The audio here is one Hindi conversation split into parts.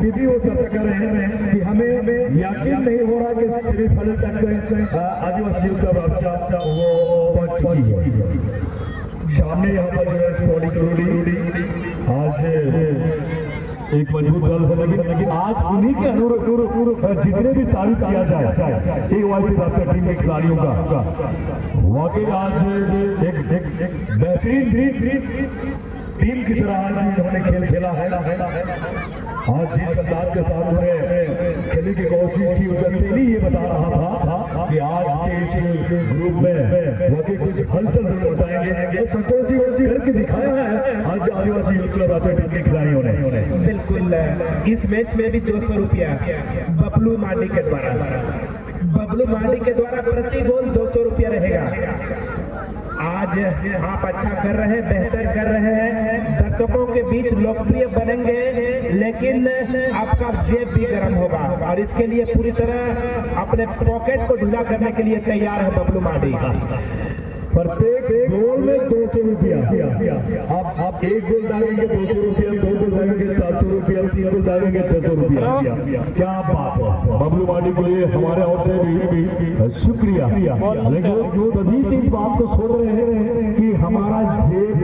अभी भी वो चर्चा कर रहे हैं कि हमें यकीन नहीं हो रहा कि सेमीफाइनल तक आदिवासी यूथ क्लब रामचा वो पहुंच चुकी है। सामने यहाँ पर जो है स्पोर्टिंग करोड़ी आज एक मजबूत दल है, लेकिन आज उन्हीं के अनुरूप जितने भी तारीफ किया जाए AYC राष्ट्रीय टीम के खिलाड़ियों का वाकई आज एक बेहतरीन टीम की तरह आज इन्होंने खेल खेला है। आज जिस अंदाज के साथ उन्होंने खेलने की कोशिश की, उससे नहीं ये बता रहा था कि आज के इस ग्रुप में वाकई कुछ हलचल जरूर बताएंगे। संतोष जी करके दिखाया है आज आदिवासी यूथ क्लब राष्ट्रीय टीम के खिलाड़ियों ने। बिल्कुल, इस मैच में भी 200 रुपया बबलू मांडी के द्वारा प्रति गोल 200 रुपया रहेगा। आज आप अच्छा कर रहे हैं, बेहतर कर रहे हैं, दर्शकों के बीच लोकप्रिय बनेंगे, लेकिन आपका जेब भी गर्म होगा और इसके लिए पूरी तरह अपने पॉकेट को ढीला करने के लिए तैयार है बबलू मांडी। प्रत्येक गोल में 200 रुपया। आप एक गोल डालेंगे 200 रुपया, 2 गोल डालेंगे 700 रुपया, 3 गोल डालेंगे 600 रुपया। क्या बात है, बबलू मांडी के लिए हमारे ओर से भी शुक्रिया। लेकिन जो अभी इस बात को छोड़ रहे हैं कि हमारा जेब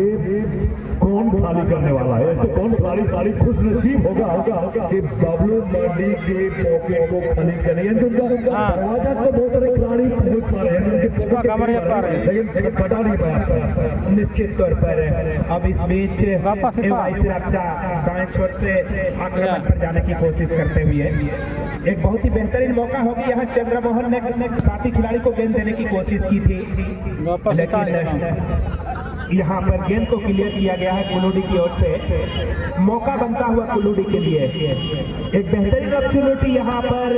कौन खाली करने वाला है, ऐसे कौन खिलाड़ी खुश नसीब होगा कि बबलू मांडी के पॉकेट को खाली करने, दरवाजा तो बहुत सारे खिलाड़ी पहुंच पा रहे हैं लेकिन कटा नहीं पाया। निश्चित तौर पर अब इस बीच AYC रामचा दाएं छोर से आक्रमण पर जाने की कोशिश करते हुए एक बहुत ही बेहतरीन मौका होगी। यहाँ चंद्रमोहन ने साथी खिलाड़ी को गेंद देने की कोशिश की थी, लेकिन यहाँ पर गेंद को क्लियर किया गया है कुलूडी की ओर से। मौका बनता हुआ कुलूडी के लिए एक बेहतरीन अपॉर्चुनिटी यहाँ पर,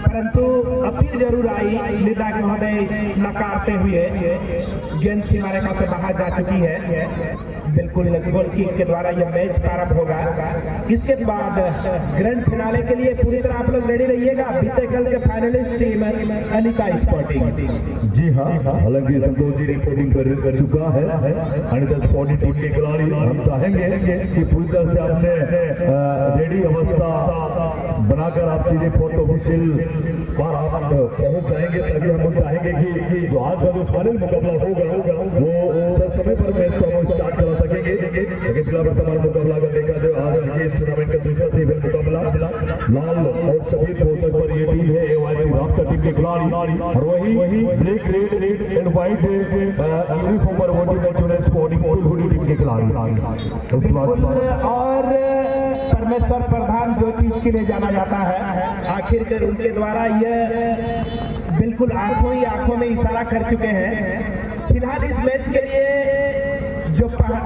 परंतु अपील जरूर आई, निर्णायक महोदय नकारते हुए गेंद सीमा रेखा से बाहर जा चुकी है। बिल्कुल गोल किक के द्वारा यह मैच प्रारंभ होगा। इसके बाद ग्रैंड फिनाले के लिए पूरी तरह आप लोग रेडी रहिएगा। बीते कल के फाइनलिस्ट टीम अनिता स्पोर्टिंग। जी हाँ, हालांकि संतोष जी रिपोर्टिंग कर चुका है। अनिता स्पोर्टिंग टीम के खिलाड़ी हम चाहेंगे कि पूरी तरह से आपने रेडी अवस्था बनाकर आप सीधे फोर्ट ऑफिशियल पर आप पहुंच जाएंगे, तभी हम लोग चाहेंगे कि जो आज का जो फाइनल मुकाबला होगा वो समय पर मैच को हम स्टार्ट करा सकेंगे। लेकिन फिलहाल वर्तमान मुकाबला अगर देखा जाए आज के टूर्नामेंट का दूसरा सेमीफाइनल मुकाबला लाल और सफेद पोशाक पर ये टीम है AYC रामचा टीम के खिलाड़ी, और वही black red and white uniform पर वो टीम स्पोर्टिंग कुलहुडी टीम के खिलाड़ी। और परमेश्वर प्रधान जो चीज के लिए जाना जाता है, आखिरकार उनके द्वारा यह बिल्कुल आंखों में इशारा कर चुके हैं। फिलहाल इस मैच के लिए जो पहला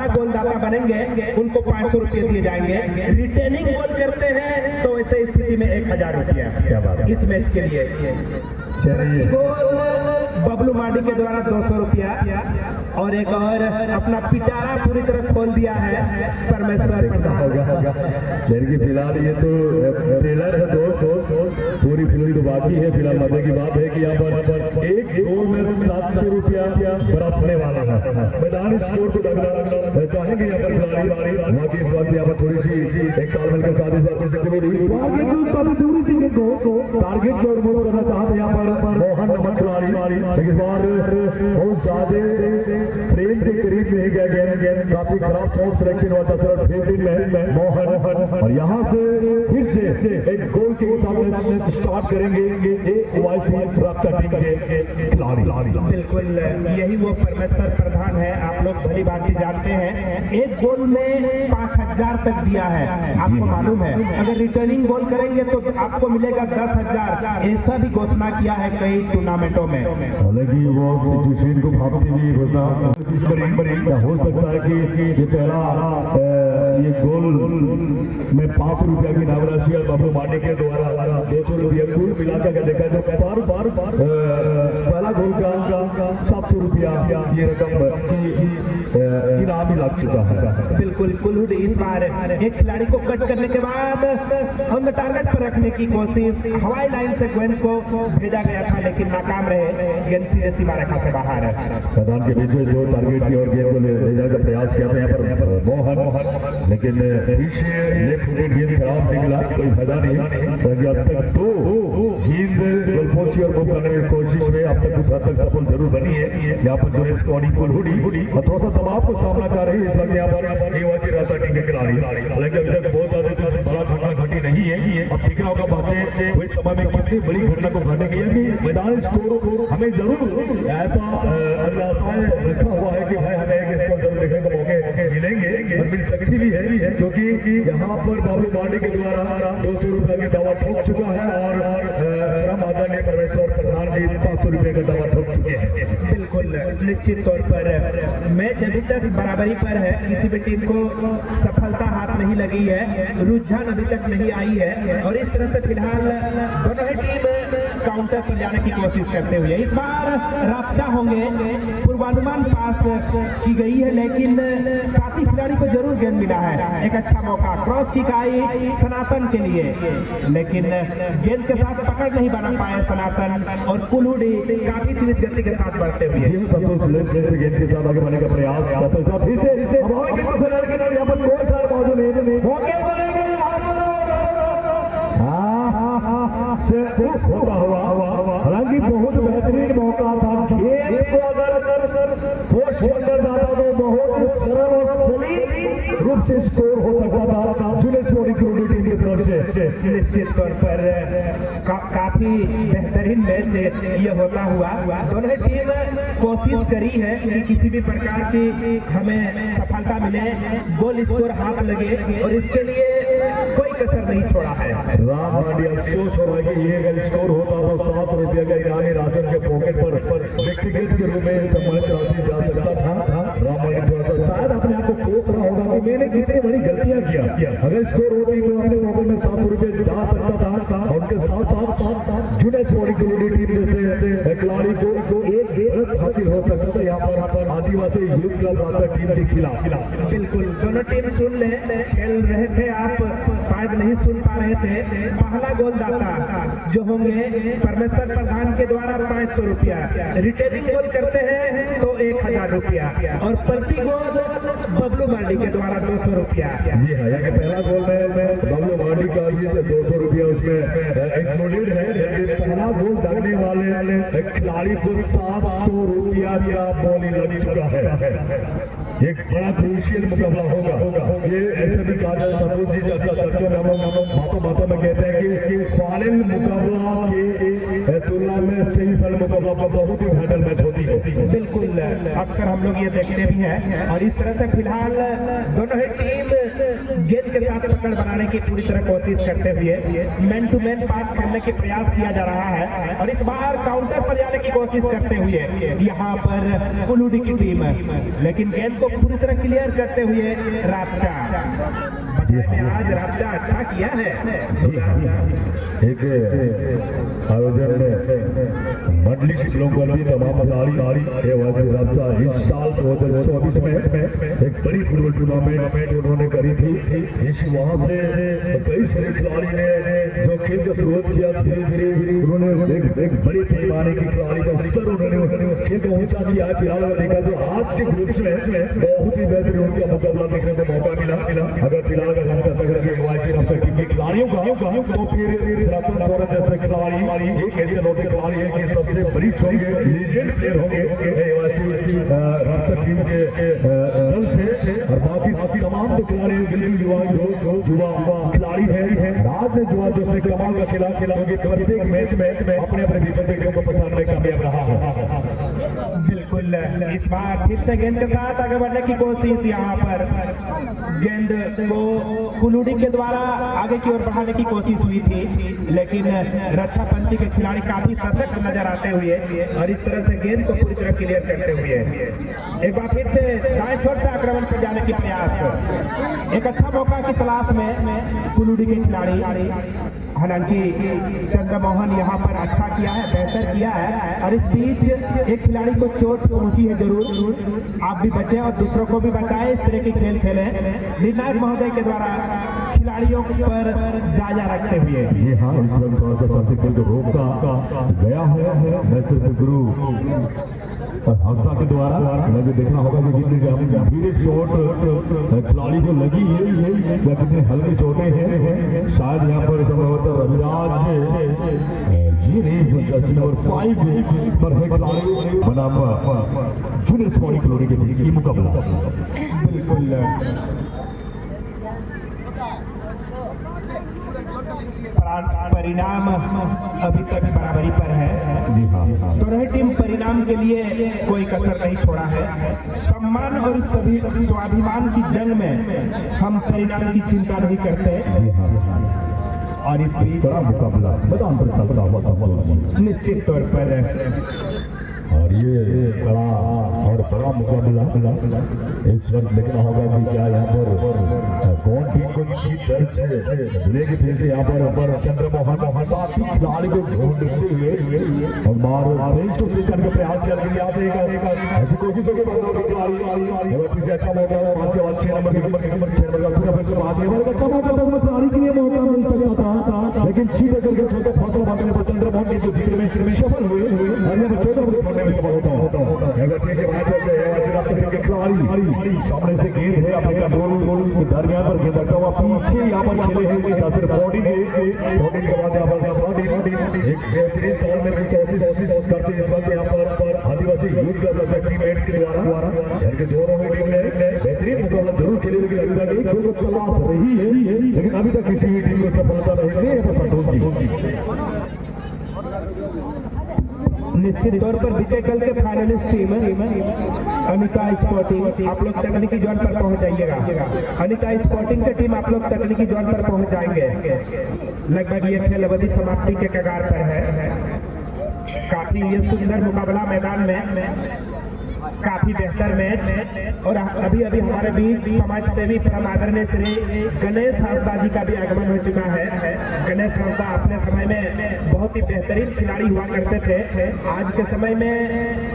गोलदाता बनेंगे उनको 500 रुपये दिए जाएंगे। रिटर्निंग गोल करते हैं तो ऐसे स्थिति में 1000 रुपया इस मैच के लिए। बबलू मांडी के द्वारा 200 रुपया और एक और अपना पिटारा पूरी तरह खोल दिया है परमेश्वर प्रधान। फिलहाल ये तो ट्रेलर है दोस्त, पूरी फिल्म तो बाकी है। फिलहाल मजे की बात है कि यहाँ पर एक गोल में 700 रुपया बरसने वाला है। मैदान स्कोर को तगड़ा चाहेंगे यहाँ पर खिलाड़ी। बाकी इस बात यहाँ पर थोड़ी सी एक तालमेल के साथ इस टारगेट को मोड़ो करना चाहते यहाँ पर मोहन नमन खिलाड़ी, इस बार बहुत ज्यादा फ्रेम के करीब नहीं गया गेंद, काफी खराब शॉट सिलेक्शन हुआ था फील्डिंग में मोहन, और यहाँ से फिर से एक गोल के मुताबिक स्टार्ट करेंगे AYC रामचा टीम के खिलाड़ी। बिल्कुल यही वो परमेश्वर प्रधान है, आप लोग भली बात जानते हैं। एक गोल में 5000 तक दिया है, आपको मालूम है। अगर रिटर्निंग गोल करेंगे तो आपको मिलेगा 10,000, ऐसा भी घोषणा किया है कई टूर्नामेंटों में। हालांकि वो सिचुएशन को भापते हुए हो सकता है कि ये पहला ये गोल में 500 रुपया की नामराशि और बबलू मांडी के द्वारा 200 रुपया कुल मिलाकर देखा जाए बार पहला गोल का 700 रुपया ये रकम इनाम लग चुका है। बिल्कुल कुल्लूड़ी इस बार एक खिलाड़ी को कट करने के बाद ऑन द टारगेट पर रखने की कोशिश, हवाई लाइन से गेंद को भेजा गया था लेकिन नाकाम रहे, गेंद सीधे सीमा रेखा से बाहर। मैदान के बीच में जो टारगेट की और गेंद को ले जाने का प्रयास किया था यहाँ पर मोहन, लेकिन पीछे लेफ्ट फुटेड गेंद खराब निकला, कोई फायदा नहीं। अब तक दो गेंद गोलपोस्ट और गोल करने की कोशिश में अब तक कुछ हद तक सफल जरूर बनी है। यहाँ पर जो है स्कॉडी कुल्लूड़ी और थोड़ा सा दबाव को सामना कर रही है इस वक्त यहाँ पर निवासी रास्ता टीम के खिलाड़ी। हालांकि अभी तक बहुत ज्यादा कुछ बड़ा घटना घटी नहीं है। अब दिख रहा होगा बातें कोई समय में कितनी बड़ी घटना को घटने की है कि मैदान स्कोर हमें जरूर ऐसा आशाएं रखा हुआ है कि भाई हमें एक स्कोर जरूर देखने को मौके मिलेंगे और मिल सकती भी है, क्योंकि यहाँ पर बाबू मांडी के द्वारा 200 रुपए की दावा ठोक चुका है और आदरणीय परमेश्वर प्रधान जी 500 रुपए का दावा ठोक चुके हैं। बिल्कुल निश्चित तौर पर मैच अभी तक बराबरी पर है, किसी भी टीम को सफलता हाथ नहीं लगी है, रुझान अभी तक नहीं आई है और इस तरह से फिलहाल दोनों ही टीम काउंटर पर जाने की कोशिश करते हुए इस बार राब्ता होंगे। पूर्वानुमान पास की गई है लेकिन साथी खिलाड़ी को जरूर गेंद मिला है, एक अच्छा मौका क्रॉस किक आई सनातन के लिए, लेकिन गेंद के साथ पकड़ नहीं बना पाए सनातन और कुल्लूड़ी काफी तेज गति के साथ बढ़ते हुए गेंद के साथ आगे बढ़ने का प्रयास होता हुआ, हालांकि बहुत बेहतरीन मौका था। खेल को अगर पोस्ट कर जाता तो बहुत सरल और सलीम रूप से स्कोर हो सकता था जुनेस्पोरी कुल्लूड़ी टीम की तरफ से। निश्चित तौर पर काफी बेहतरीन मैच ये होता हुआ, दोनों ही टीम कोशिश करी है कि किसी भी प्रकार की हमें सफलता मिले, गोल स्कोर हाथ लगे और इसके लिए कोई कसर नहीं छोड़ा है। राम मांडी अफसोस हो रहा है कि ये अगर स्कोर होता तो 7 रुपये का इनामी राशन के पॉकेट पर व्यक्तिगत के रूप में सम्मानित राशि जा सकता था। राम मांडी थोड़ा सा शायद अपने आप को कोस रहा होगा कि मैंने कितनी बड़ी गलतियां किया, अगर स्कोर होती तो अपने पॉकेट में 700 रुपये जा सकता था। उनके साथ जुनेस्पोरी कुल्लूड़ी टीम जैसे खिलाड़ी को एक हासिल हो सकता था यहाँ पर आदिवासी यूथ क्लब रास्ता टीम के खिलाफ। बिल्कुल दोनों टीम सुन ले, खेल रहे थे आप शायद नहीं सुन पा रहे थे। पहला गोलदाता जो होंगे परमेश्वर प्रधान के द्वारा 500 रुपया, रिटेनिंग गोल करते हैं तो 1000 रुपया और प्रति गोल बबलू मांडी के द्वारा 200 रुपया। जी हाँ, यहाँ पहला गोल में बबलू मांडी का 200 रुपया उसमें इंक्लूडेड है, लेकिन पहला गोल दागने वाले खिलाड़ी को 700 रुपया का बोली लग चुका है। एक बड़ा क्रूशियल मुकाबला होगा। ये ऐसे भी कहा जाए संतोष जी चर्चों में हम बातों में कहते हैं कि फाइनल मुकाबला के तुलना में सेमीफाइनल मुकाबला बहुत ही फाइनल मैच होती है। बिल्कुल अक्सर हम लोग ये देखते भी हैं और इस तरह से फिलहाल दोनों ही टीम गेंद के साथ पकड़ बनाने की पूरी तरह कोशिश करते हुए मैन टू मैन पास करने के प्रयास किया जा रहा है और इस बार काउंटर पर जाने की कोशिश करते हुए यहाँ पर कुल्लूड़ी की टीम, लेकिन गेंद को पूरी तरह क्लियर करते हुए राब्ता आज राब्ता अच्छा किया है। एक आयोजन में मंडली शिकलों को तमाम राब्ता इस साल 2024 में एक बड़ी फुटबॉल टूर्नामेंट उन्होंने करी थी। इस वहाँ से कई सारे खिलाड़ी ने जो खेल का शुरुआत किया, धीरे धीरे उन्होंने एक बड़ी पैमाने की खिलाड़ी का स्तर उन्होंने खेल को ऊंचा किया है। फिलहाल देखा तो आज के ग्रुप में बहुत ही बेहतरीन उनका मुकाबला देखने को मौका मिला। अगर फिलहाल हम कर सकते टीम के खिलाड़ियों का तो फिर जैसे खिलाड़ी एक ऐसे लौटे खिलाड़ी है कि सबसे बड़ी लीजेंड प्लेयर होंगे टीम के दल से, और बाकी तमाम जो खिलाड़ी युवा खिलाड़ी है राज ने जुआ जो कमाल का खिला होंगे। प्रत्येक मैच में अपने विपक्षियों को पहचानने में कामयाब रहा है। बिल्कुल इस बार फिर से गेंद के साथ आगे बढ़ने की कोशिश, यहाँ पर गेंद को कुल्लूड़ी के द्वारा आगे की ओर बढ़ाने की कोशिश हुई थी, लेकिन रक्षा पंथी के खिलाड़ी काफी सशक्त नजर आते हुए और इस तरह से गेंद को पूरी तरह क्लियर करते हुए एक बार फिर से दाएं छोर से आक्रमण पर जाने की प्रयास, एक अच्छा मौका की तलाश में कुलूड़ी के खिलाड़ी, हालांकि चंद्रमोहन यहाँ पर अच्छा किया है, बेहतर किया है, और इस बीच एक खिलाड़ी को चोट पहुंची है जरूर। आप भी बचें और दूसरों को भी बचाएं, इस तरह के खेल खेलें। निर्णायक महोदय के द्वारा खिलाड़ियों पर जायजा रखते हुए। जी हाँ, इस वक्त थोड़ा सा ट्रैफिक को रोका गया है। मैं सिर्फ गुरु और हंसा के द्वारा मुझे देखना होगा कि कितनी गंभीर चोट खिलाड़ी को लगी है या कितने हल्की चोटें हैं। शायद यहाँ पर संभवतः रविराज जी नहीं, जर्सी नंबर 5 पर है खिलाड़ी बनाम जूनियर स्पोर्टिंग क्लोरी के बीच मुकाबला। बिल्कुल परिणाम अभी तक बराबरी पर है। जी हाँ, दोनों टीम परिणाम के लिए कोई कसर नहीं छोड़ा है। सम्मान और सभी स्वाभिमान की जंग में हम परिणाम की चिंता नहीं करते। जी हाँ, और इस बीच बड़ा मुकाबला मैदान पर चल रहा हुआ निश्चित तौर पर और ये बड़ा और बड़ा मुकाबला इस वक्त देखना होगा कि क्या यहाँ पर कौन टीम को किसी दर्द से लेके फिर से यहाँ पर चंद्रमोहन खिलाड़ी को ढूंढते हुए और मार तो करके प्रयास करके आते ऐसी कोशिश होगी पीछे अच्छा मौका हुआ 6 नंबर का पूरा फिर से बात है के लिए मौका मिल सकता था, लेकिन सीधे करके छोटे फौसला बांधने पर चंद्रमोहन की जो जीत में सफल हुए सामने से गेंद है अपने कंट्रोल दरमियान पर गेंद रखा हुआ पीछे यहाँ पर खेले हैं बॉडी के बाद यहाँ पर एक बेहतरीन तौर में कोशिश करते इस वक्त यहाँ पर आदिवासी यूथ क्लब टीम एड के द्वारा यानी दोनों टीम ने बेहतरीन मुकाबला जरूर खेले, लेकिन अभी तक एक गोल तलाश रही है, लेकिन अभी तक किसी भी टीम को सफलता नहीं मिली है। संतोष जी निश्चित तौर पर बीते कल के फाइनलिस्ट टीम अनिता स्पोर्टिंग, आप लोग तकनीकी जोन पर पहुंच जाइएगा। अनिता स्पोर्टिंग की टीम आप लोग तकनीकी जोन पर पहुंच जाएंगे। लगभग ये खेल अवधि समाप्ति के कगार पर है। काफी ये सुंदर मुकाबला मैदान में, काफी बेहतर मैच। और अभी अभी हमारे बीच समाज सेवी परम आदरणीय श्री गणेश हंसदा जी का भी आगमन हो चुका है। गणेश हंसदा अपने समय में बहुत ही बेहतरीन खिलाड़ी हुआ करते थे। आज के समय में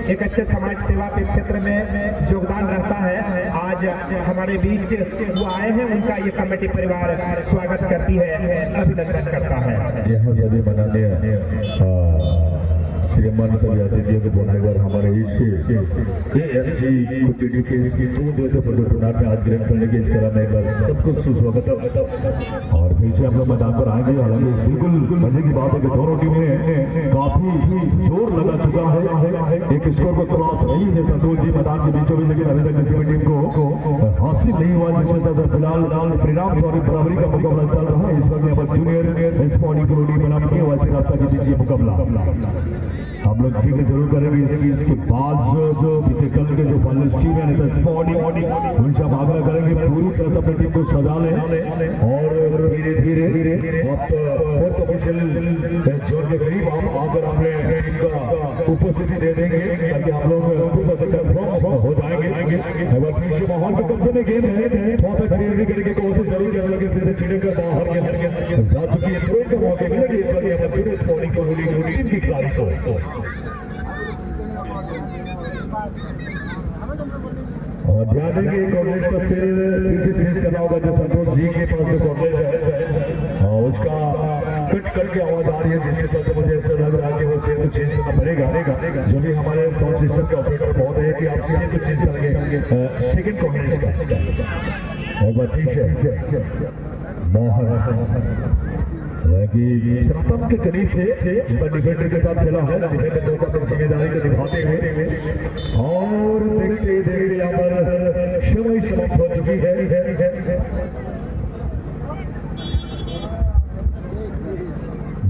एक अच्छे समाज सेवा के क्षेत्र में योगदान रहता है। आज हमारे बीच वो आए हैं, उनका ये कमेटी परिवार स्वागत करती है, अभिनंदन करता है। श्रीमान सभी अतिथियों को बनाकर हमारे इस एएमसी कुटीडी के इसकी 2 दिवसीय प्रतियोगिता में आज ग्रहण करने की इस क्रम में सबको सुस्वागत और फिर से हम लोग मैदान पर आएंगे। हालांकि बिल्कुल मजे की बात है कि दोनों टीमें काफी जोर लगा चुका है, एक स्कोर को तलाश रही है संतोष जी मैदान के बीचों बीच, लेकिन अभी तक किसी टीम को हासिल नहीं हुआ, जिसमें फिलहाल परिणाम और बराबरी का मुकाबला चल रहा है। इस वक्त यहाँ पर जूनियर स्पोर्टिंग क्लोरी बनाम के वैसे रास्ता के बीच मुकाबला हम लोग जिक्र जरूर करेंगे। इसके बाद जो बीते कल के जो फाइनलिस्ट टीम है उनसे हम आग्रह करेंगे पूरी तरह से अपनी टीम को सजा लें और धीरे धीरे फोर्थ ऑफिशियल जोन के करीब हम आकर अपने टीम का उपस्थिति दे देंगे ताकि हम लोग हो जाएंगे। माहौल के कब्जे में गेम है, थोड़ा सा खरीदी करने की कोशिश जरूर करने लगे, फिर से छिड़े कर बाहर जा चुकी है, थोड़े का मौके मिलेगी इस वक्त स्पोर्टिंग को टीम की खिलाड़ी को। और ध्यान देंगे कॉलेज का फिर चेंज करना होगा, जो संतोष जी के पास जो कॉलेज है उसका कट करके आवाज आ रही है, जिसके चलते मुझे ऐसा लग रहा है कि वो सेल को चेंज करना पड़ेगा। जो भी हमारे साउंड सिस्टम के ऑपरेटर बहुत है कि आप सेल को चेंज करेंगे सेकंड कॉलेज का और ठीक है श्रतम के करीब थे डिफेंडर के साथ खेला है, डिफेंडर को अपनी जिम्मेदारी को निभाते हुए और देखते यहाँ पर समय समाप्त हो चुकी है।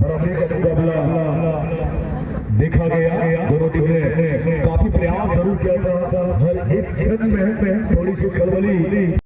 बराबरी का मुकाबला देखा गया, दोनों टीम ने काफी प्रयास जरूर किया था, हर एक क्षण में थोड़ी सी खलबली